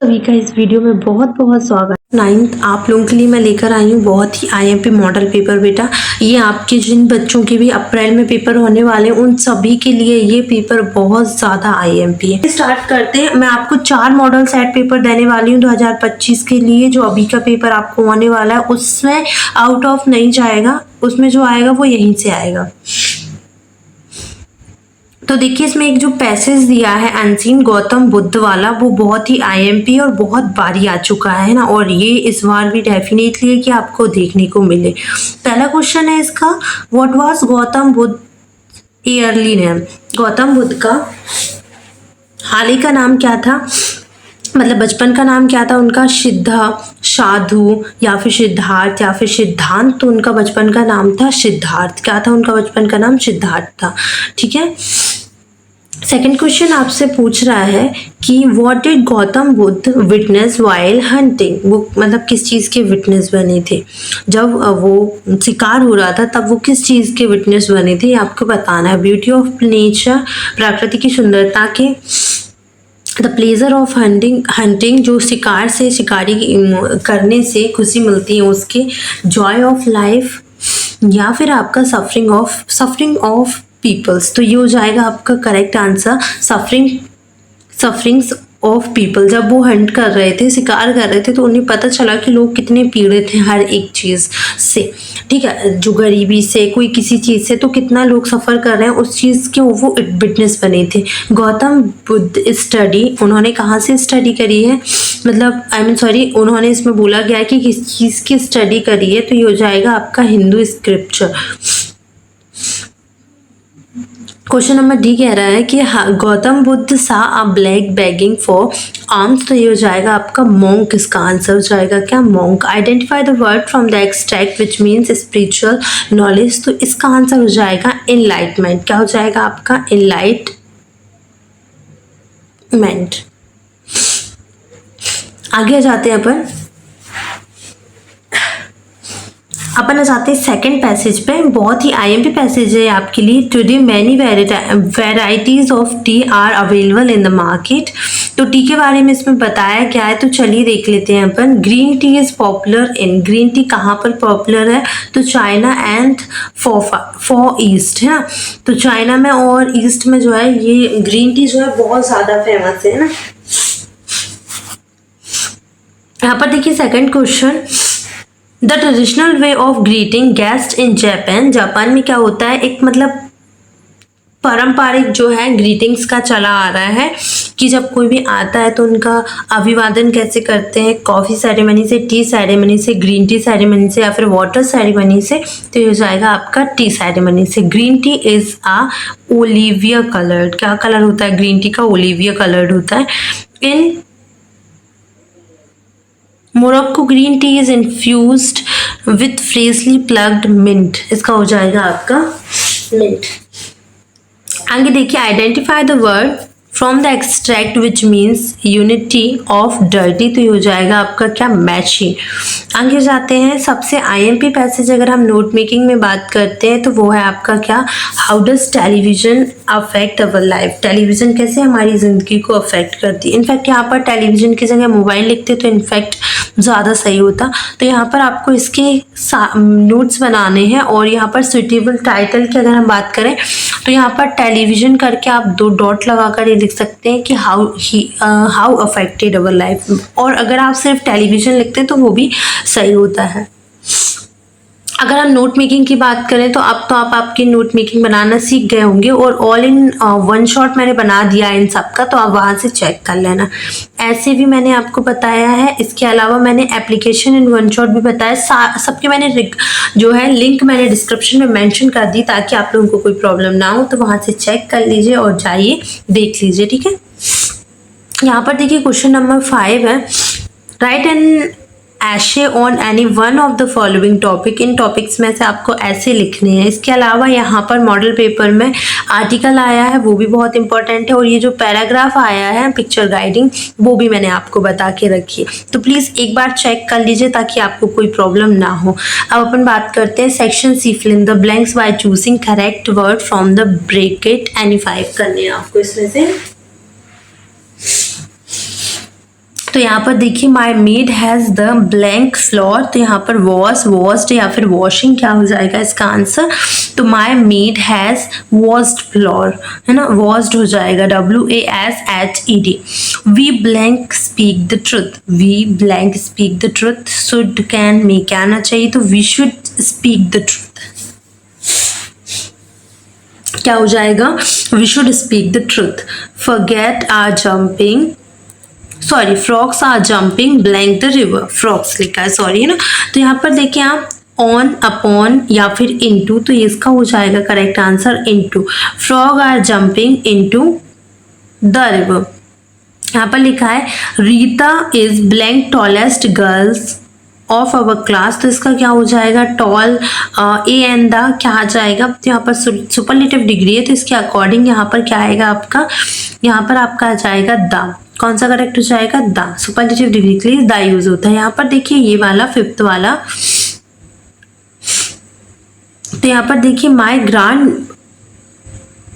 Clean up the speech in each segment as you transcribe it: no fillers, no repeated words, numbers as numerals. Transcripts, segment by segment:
सभी का इस वीडियो में बहुत बहुत स्वागत। नाइन्थ आप लोगों के लिए मैं लेकर आई हूँ बहुत ही आईएमपी मॉडल पेपर। बेटा ये आपके जिन बच्चों के भी अप्रैल में पेपर होने वाले हैं उन सभी के लिए ये पेपर बहुत ज़्यादा आईएमपी है। स्टार्ट करते हैं। मैं आपको 4 मॉडल सेट पेपर देने वाली हूँ 2025 के लिए। जो अभी का पेपर आपको होने वाला है उसमें आउट ऑफ नहीं जाएगा, उसमें जो आएगा वो यहीं से आएगा। तो देखिए इसमें एक जो पैसेज दिया है अनसीन गौतम बुद्ध वाला, वो बहुत ही आईएमपी और बहुत बारी आ चुका है ना, और ये इस बार भी डेफिनेटली है कि आपको देखने को मिले। पहला क्वेश्चन है इसका, what was Gautam Buddha yearly name. Gautam Buddha का हाल ही का नाम क्या था, मतलब बचपन का नाम क्या था उनका? सिद्धा, साधु या फिर सिद्धार्थ या फिर सिद्धांत। तो उनका बचपन का नाम था सिद्धार्थ। क्या था उनका बचपन का नाम? सिद्धार्थ था। ठीक है। सेकेंड क्वेश्चन आपसे पूछ रहा है कि what did Gautam Buddha witness while hunting. वो मतलब किस चीज़ के विटनेस बने थे जब वो शिकार हो रहा था, तब वो किस चीज़ के विटनेस बने थे, ये आपको बताना है। ब्यूटी ऑफ नेचर, प्रकृति की सुंदरता के। द प्लेजर ऑफ हंटिंग, जो शिकार से शिकारी करने से खुशी मिलती है उसके। जॉय ऑफ लाइफ, या फिर आपका सफरिंग ऑफ पीपल्स। तो ये हो जाएगा आपका correct answer, sufferings of people. जब वो हंट कर रहे थे, शिकार कर रहे थे, तो उन्हें पता चला कि लोग कितने पीड़ित हैं हर एक चीज़ से। ठीक है, जो गरीबी से, कोई किसी चीज़ से, तो कितना लोग सफ़र कर रहे हैं उस चीज़ के वो विटनेस बने थे। गौतम बुद्ध स्टडी, उन्होंने कहाँ से स्टडी करी है, मतलब उन्होंने इसमें बोला गया है कि किस चीज़ की स्टडी करी है, तो ये हो जाएगा आपका Hindu scripture. Question number D कह रहा है कि गौतम बुद्ध सा अ ब्लैक बेगिंग फॉर आर्म्स। तो ये हो जाएगा आपका मॉन्क। इसका आंसर हो जाएगा क्या? Monk. Identify the word from the extract which means spiritual knowledge. तो इसका आंसर हो जाएगा एनलाइटमेंट। क्या हो जाएगा आपका? एनलाइटमेंट। आगे जाते हैं अपन आ जाते हैं सेकेंड पैसेज पे। बहुत ही आईएमपी पैसेज है आपके लिए। Today many varieties of T R available in the market. तो टी के बारे में इसमें बताया क्या है, तो चलिए देख लेते हैं अपन। Green tea is popular in, green tea कहाँ पर पॉपुलर है, तो चाइना एंड फॉर ईस्ट है ना। तो चाइना में और ईस्ट में जो है ये ग्रीन टी जो है बहुत ज़्यादा फेमस है ना। यहाँ पर देखिए second question, the traditional way of greeting guest in Japan. Japan में क्या होता है, एक मतलब पारंपरिक जो है ग्रीटिंग्स का चला आ रहा है कि जब कोई भी आता है तो उनका अभिवादन कैसे करते हैं, कॉफ़ी सेरेमनी से, टी सेरेमनी से, ग्रीन टी सेरेमनी से, या फिर वाटर सेरेमनी से। तो ये हो जाएगा आपका टी सेरेमनी से। Green tea is a olivia coloured. क्या कलर होता है ग्रीन टी का? ओलिविया कलर्ड होता है। In Morocco green tea is infused with freshly plugged mint. इसका हो जाएगा आपका मिंट। आगे देखिए, identify the word from the extract which means unity of dirty. तो ये हो जाएगा आपका क्या? मैची। आगे जाते हैं, सबसे आईएमपी पैसेज अगर हम नोट मेकिंग में बात करते हैं तो वो है आपका क्या? How does television affect our life. Television कैसे हमारी ज़िंदगी को अफेक्ट करती है। इनफैक्ट यहाँ पर टेलीविजन की जगह मोबाइल लिखते तो इनफैक्ट ज़्यादा सही होता। तो यहाँ पर आपको इसके नोट्स बनाने हैं, और यहाँ पर सुटेबल टाइटल की अगर हम बात करें तो यहाँ पर टेलीविजन करके आप 2 डॉट लगा कर ये लिख सकते हैं कि हाउ अफेक्टेड अवर लाइफ। और अगर आप सिर्फ टेलीविजन लिखते हैं तो वो भी सही होता है। अगर हम नोट मेकिंग की बात करें तो अब तो आप आपकी नोट मेकिंग बनाना सीख गए होंगे, और ऑल इन वन शॉट मैंने बना दिया इन सब का, तो आप वहाँ से चेक कर लेना। ऐसे भी मैंने आपको बताया है। इसके अलावा मैंने एप्लीकेशन इन वन शॉट भी बताया। सबके मैंने जो है लिंक मैंने डिस्क्रिप्शन में मेंशन कर दी, ताकि आप लोगों को कोई प्रॉब्लम ना हो। तो वहाँ से चेक कर लीजिए और जाइए देख लीजिए। ठीक है, यहाँ पर देखिए क्वेश्चन नंबर 5 है, राइट एन ऐसे on any one of the following topic. In topics में से आपको ऐसे लिखने हैं। इसके अलावा यहाँ पर मॉडल पेपर में आर्टिकल आया है, वो भी बहुत इंपॉर्टेंट है, और ये जो पैराग्राफ आया है पिक्चर गाइडिंग, वो भी मैंने आपको बता के रखी है। तो प्लीज़ एक बार चेक कर लीजिए ताकि आपको कोई प्रॉब्लम ना हो। अब अपन बात करते हैं section C, fill in the blanks by choosing correct word from the bracket. Any 5 करने हैं आपको इसमें से। तो यहाँ पर देखिए my maid has the blank floor, तो यहाँ पर वॉश वॉश्ड या फिर वॉशिंग क्या हो जाएगा इसका आंसर, तो my maid has washed floor, है ना, वॉश्ड हो जाएगा WASHED। We blank speak the truth, we blank speak the truth, should can may क्या आना चाहिए, तो we should speak the truth, क्या हो जाएगा, we should speak the truth. Forget are jumping, sorry frogs are jumping blank the river, frogs लिखा है sorry, है ना। तो यहाँ पर देखिए आप ऑन अपॉन या फिर इनटू, तो इसका हो जाएगा correct answer into. Frog are jumping into the river. यहाँ पर लिखा है Rita is blank tallest girls of our class, तो इसका क्या हो जाएगा, टॉल ए एंड द क्या आ जाएगा, तो यहाँ पर सुपरलेटिव डिग्री है तो इसके अकॉर्डिंग यहाँ पर क्या आएगा आपका, यहाँ पर आपका आ जाएगा द, कौन सा करेक्ट हो जाएगा, द, सुपरलेटिव डिग्री के लिए द यूज होता है। यहाँ पर देखिए ये वाला फिफ्थ वाला, तो यहाँ पर देखिए my grand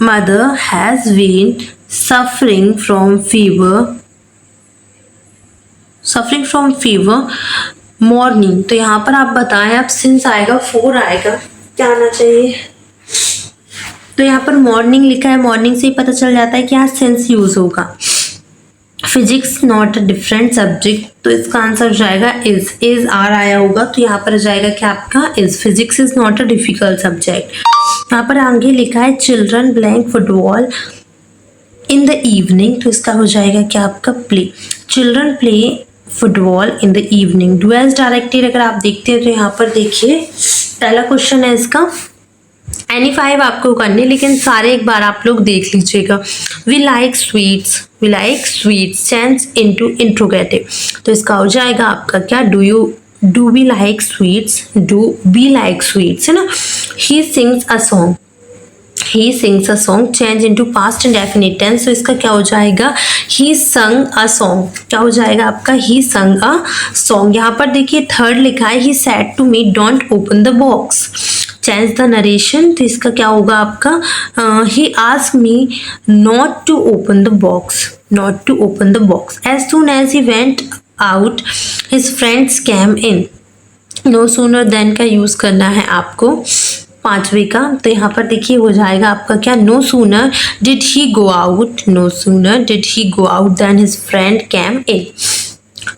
mother has been suffering from fever morning, तो यहाँ पर आप बताएं, अब सिंस आएगा 4 आएगा, क्या आना चाहिए, तो यहाँ पर मॉर्निंग लिखा है, मॉर्निंग से ही पता चल जाता है कि यहाँ सिंस यूज होगा। Physics not a different subject, तो इसका आंसर हो जाएगा इज आर आया होगा, तो यहाँ पर जाएगा क्या आपका is, physics is not a difficult subject. यहाँ पर आगे लिखा है children blank football in the evening, तो इसका हो जाएगा क्या आपका play, children play football in the evening. Duels directed अगर आप देखते हैं तो यहाँ पर देखिए पहला क्वेश्चन है इसका, एनी 5 आपको करने, लेकिन सारे एक बार आप लोग देख लीजिएगा। We like sweets change into interrogative, तो इसका हो जाएगा आपका क्या, डू वी लाइक स्वीट्स, है ना। He sings a song change into past indefinite tense, तो इसका क्या हो जाएगा, ही संग अ सॉन्ग, क्या हो जाएगा आपका, ही संग अ सॉन्ग। यहाँ पर देखिए थर्ड लिखा है he said to me don't open the box, change the narration, तो इसका क्या होगा आपका, he asked me not to open the box, as soon as he went out his friends came in, no sooner than का use करना है आपको 5वें का, तो यहाँ पर देखिए हो जाएगा आपका क्या, no sooner did he go out than his friend came in.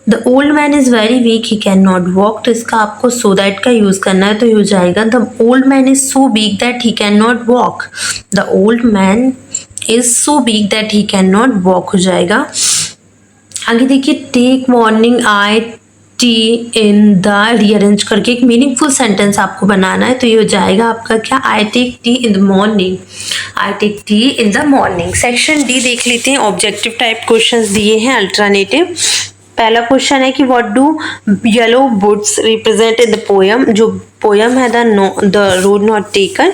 The old man is very weak he can not walk, तो इसका आपको सो दैट का यूज करना है, तो हो जाएगा the old man is so weak that he can not walk, the old man is so weak that he can not walk हो जाएगा। आगे देखिए take morning I tea in the, rearrange करके एक मीनिंगफुल सेंटेंस आपको बनाना है, तो ये हो जाएगा आपका क्या, I take tea in the morning. Section D देख लेते हैं, ऑब्जेक्टिव टाइप क्वेश्चंस दिए हैं अल्टरनेटिव। पहला क्वेश्चन है कि what do yellow woods represent in the poem, जो पोयम है द रोड नॉट टेकन,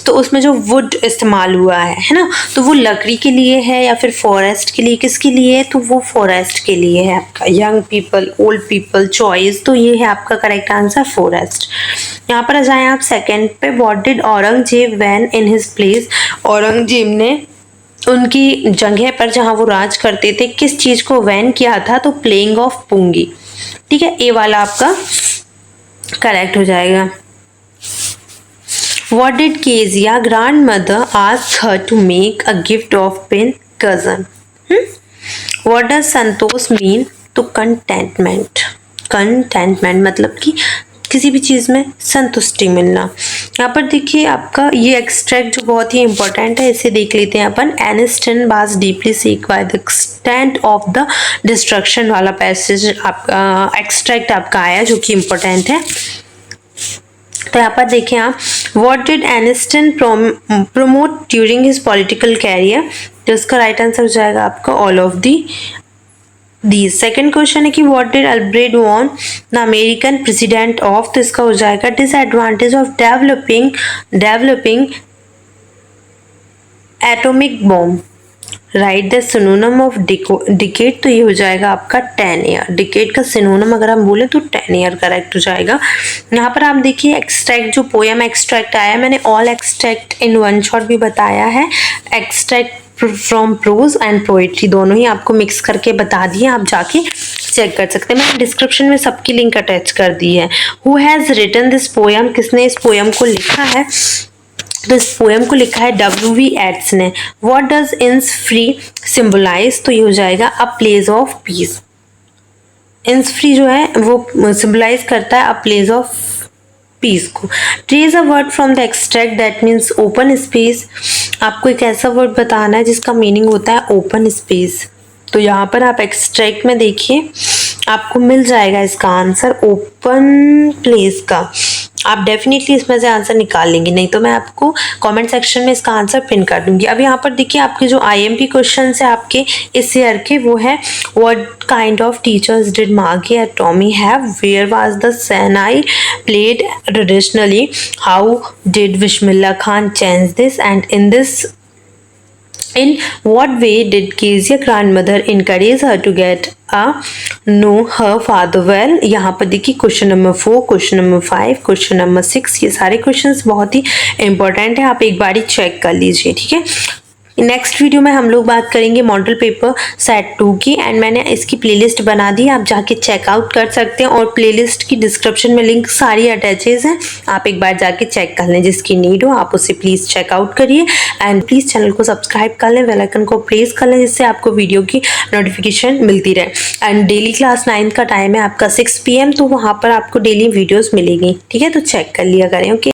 तो उसमें जो वुड इस्तेमाल हुआ है ना, तो वो लकड़ी के लिए है या फिर फॉरेस्ट के लिए, किसके लिए है, तो वो फॉरेस्ट के लिए है आपका, young people, old people choice, तो ये है आपका करेक्ट आंसर फॉरेस्ट। यहाँ पर आ जाए आप सेकंड पे, what did Aurangzeb when in his place, Aurangzeb ने उनकी जगह पर जहाँ वो राज करते थे किस चीज को वैन किया था, तो प्लेइंग ऑफ पुंगी, ठीक है, ए वाला आपका करेक्ट हो जाएगा। What did Kezia grandmother ask her to make a gift of pin cousin? What does Santosh mean? तो contentment मतलब कि किसी भी चीज़ में संतुष्टि मिलना। यहाँ पर देखिए आपका ये एक्सट्रैक्ट जो बहुत ही इंपॉर्टेंट है, इसे देख लेते हैं अपन। Aniston was deeply sick by the extent of the destruction वाला पैसेज आपका एक्सट्रैक्ट आपका आया जो कि इंपॉर्टेंट है। तो यहाँ पर देखें आप, what did Aniston promote during his political career, तो इसका राइट आंसर हो जाएगा आपका all of the. Second question है कि what did Alfred won the American president of, तो इसका हो जाएगा disadvantage of developing atomic bomb, right the synonym of decade, तो ये हो जाएगा आपका 10 ईयर। डिकेड का सिनोनिम अगर हम बोले तो 10 ईयर करेक्ट हो जाएगा। यहाँ पर आप देखिए एक्सट्रैक्ट जो पोयम एक्सट्रैक्ट आया, मैंने all extract in one shot भी बताया है। Extract from prose and poetry, दोनों ही आपको मिक्स करके बता दिए, आप जाके चेक कर सकते हैं। मैंने डिस्क्रिप्शन में सबकी लिंक अटैच कर दी है। Who has written this poem, किसने इस पोएम को लिखा है? तो इस पोएम को लिखा है W.V. एट्स ने। व्हाट डज इंस फ्री सिंबलाइज, तो ये हो जाएगा अ प्लेस ऑफ पीस। इंस फ्री जो है वो सिंबलाइज करता है अ प्लेस ऑफ पीस को। Trace a word from the extract that means open space, आपको एक ऐसा वर्ड बताना है जिसका मीनिंग होता है ओपन स्पेस। तो यहाँ पर आप एक्सट्रैक्ट में देखिए, आपको मिल जाएगा इसका आंसर ओपन प्लेस का। आप डेफिनेटली इसमें से आंसर निकाल लेंगे, नहीं तो मैं आपको कमेंट सेक्शन में इसका आंसर पिन कर दूंगी। अब यहाँ पर देखिए आपके जो IMP क्वेश्चन है आपके इस ईयर के, वो है what kind of teachers did Margie and Tommy have, where was the shehnai played traditionally, how did Bismillah Khan change this, and in what way did Kezia's grandmother encourage her to get know her father well। यहाँ पर देखिए question number 4, question number 5, question number 6, ये सारे questions बहुत ही important है, आप एक बार ही check कर लीजिए, ठीक है। नेक्स्ट वीडियो में हम लोग बात करेंगे मॉडल पेपर सेट 2 की, एंड मैंने इसकी प्लेलिस्ट बना दी, आप जाके चेकआउट कर सकते हैं, और प्लेलिस्ट की डिस्क्रिप्शन में लिंक सारी अटैचेज हैं, आप एक बार जाके चेक कर लें, जिसकी नीड हो आप उसे प्लीज़ चेकआउट करिए। एंड प्लीज़ चैनल को सब्सक्राइब कर लें, बेल आइकन को प्रेस कर लें, जिससे आपको वीडियो की नोटिफिकेशन मिलती रहे। एंड डेली क्लास 9 का टाइम है आपका 6 PM, तो वहाँ पर आपको डेली वीडियोज़ मिलेंगी, ठीक है, तो चेक कर लिया करें। ओके।